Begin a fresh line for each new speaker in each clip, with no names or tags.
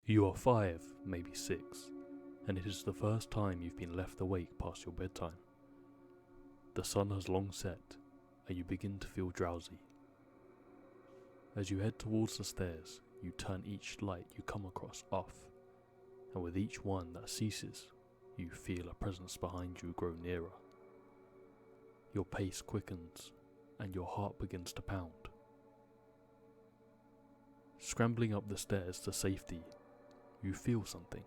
You are 5, maybe 6, and it is the first time you've been left awake past your bedtime. The sun has long set, and you begin to feel drowsy. As you head towards the stairs, you turn each light you come across off, and with each one that ceases, you feel a presence behind you grow nearer. Your pace quickens, and your heart begins to pound. Scrambling up the stairs to safety, you feel something.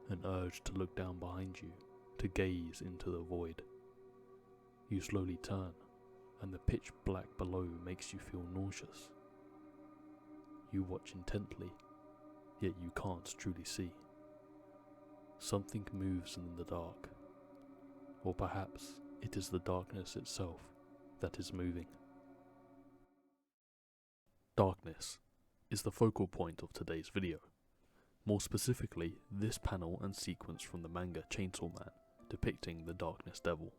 An urge to look down behind you, to gaze into the void. You slowly turn, and the pitch black below makes you feel nauseous. You watch intently, yet you can't truly see. Something moves in the dark, or perhaps it is the darkness itself that is moving. Darkness is the focal point of today's video. More specifically, this panel and sequence from the manga Chainsaw Man, depicting the Darkness Devil.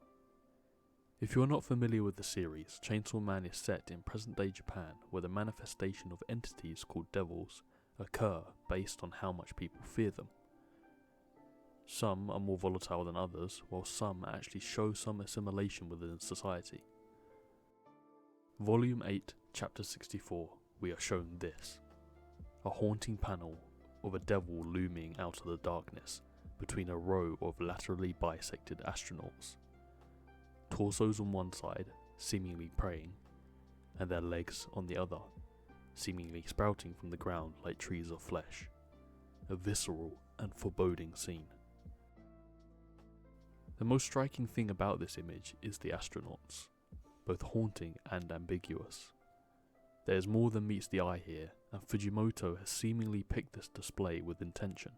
If you are not familiar with the series, Chainsaw Man is set in present-day Japan, where the manifestation of entities called devils occur based on how much people fear them. Some are more volatile than others, while some actually show some assimilation within society. Volume 8, Chapter 64, we are shown this. A haunting panel of a devil looming out of the darkness between a row of laterally bisected astronauts. Torsos on one side, seemingly praying, and their legs on the other, seemingly sprouting from the ground like trees of flesh. A visceral and foreboding scene. The most striking thing about this image is the astronauts, both haunting and ambiguous. There is more than meets the eye here, and Fujimoto has seemingly picked this display with intention.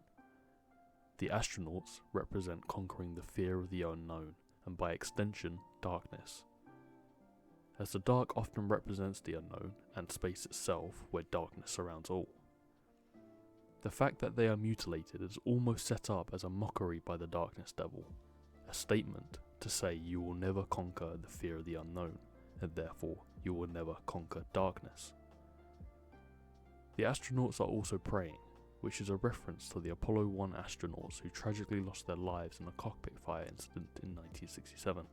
The astronauts represent conquering the fear of the unknown, and by extension, darkness. As the dark often represents the unknown, and space itself, where darkness surrounds all. The fact that they are mutilated is almost set up as a mockery by the Darkness Devil, a statement to say you will never conquer the fear of the unknown, and therefore you will never conquer darkness. The astronauts are also praying, which is a reference to the Apollo 1 astronauts who tragically lost their lives in a cockpit fire incident in 1967.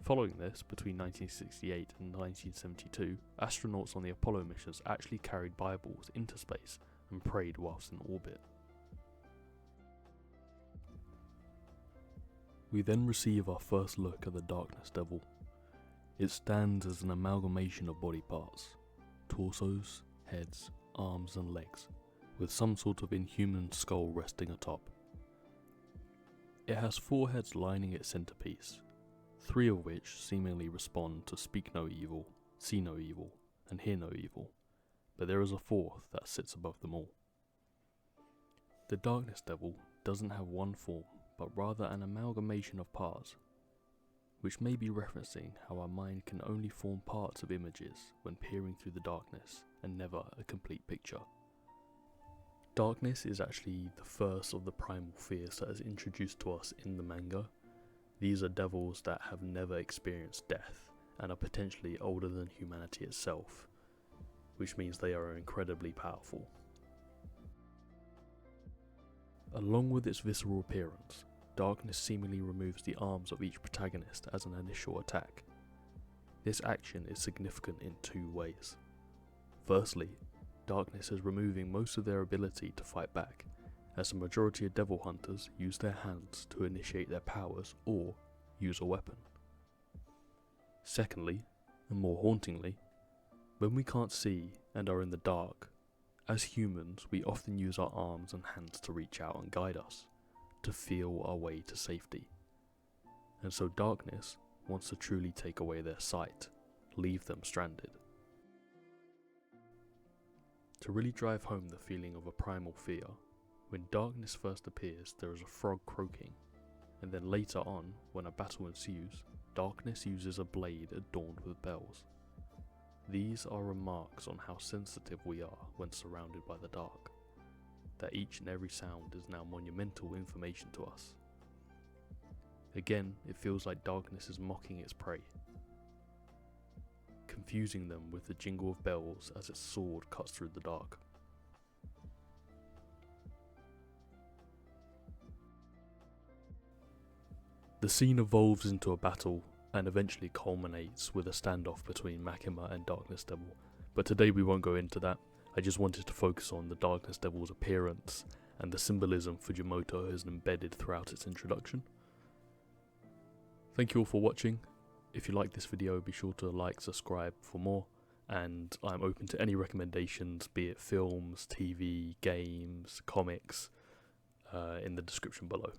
Following this, between 1968 and 1972, astronauts on the Apollo missions actually carried Bibles into space and prayed whilst in orbit. We then receive our first look at the Darkness Devil. It stands as an amalgamation of body parts, torsos, heads, arms and legs, with some sort of inhuman skull resting atop. It has 4 heads lining its centerpiece, 3 of which seemingly respond to speak no evil, see no evil, and hear no evil, but there is a 4th that sits above them all. The Darkness Devil doesn't have one form, but rather an amalgamation of parts, which may be referencing how our mind can only form parts of images when peering through the darkness and never a complete picture. Darkness is actually the first of the primal fears that is introduced to us in the manga. These are devils that have never experienced death and are potentially older than humanity itself, which means they are incredibly powerful. Along with its visceral appearance, Darkness seemingly removes the arms of each protagonist as an initial attack. This action is significant in 2 ways. Firstly, Darkness is removing most of their ability to fight back, as the majority of devil hunters use their hands to initiate their powers or use a weapon. Secondly, and more hauntingly, when we can't see and are in the dark, as humans we often use our arms and hands to reach out and guide us, to feel our way to safety. And so Darkness wants to truly take away their sight, leave them stranded. To really drive home the feeling of a primal fear, when Darkness first appears there is a frog croaking, and then later on, when a battle ensues, Darkness uses a blade adorned with bells. These are remarks on how sensitive we are when surrounded by the dark, that each and every sound is now monumental information to us. Again, it feels like Darkness is mocking its prey, confusing them with the jingle of bells as its sword cuts through the dark. The scene evolves into a battle and eventually culminates with a standoff between Makima and Darkness Devil, but today we won't go into that. I just wanted to focus on the Darkness Devil's appearance and the symbolism Fujimoto has embedded throughout its introduction. Thank you all for watching. If you like this video, be sure to like, subscribe for more, and I'm open to any recommendations, be it films, TV, games, comics, in the description below.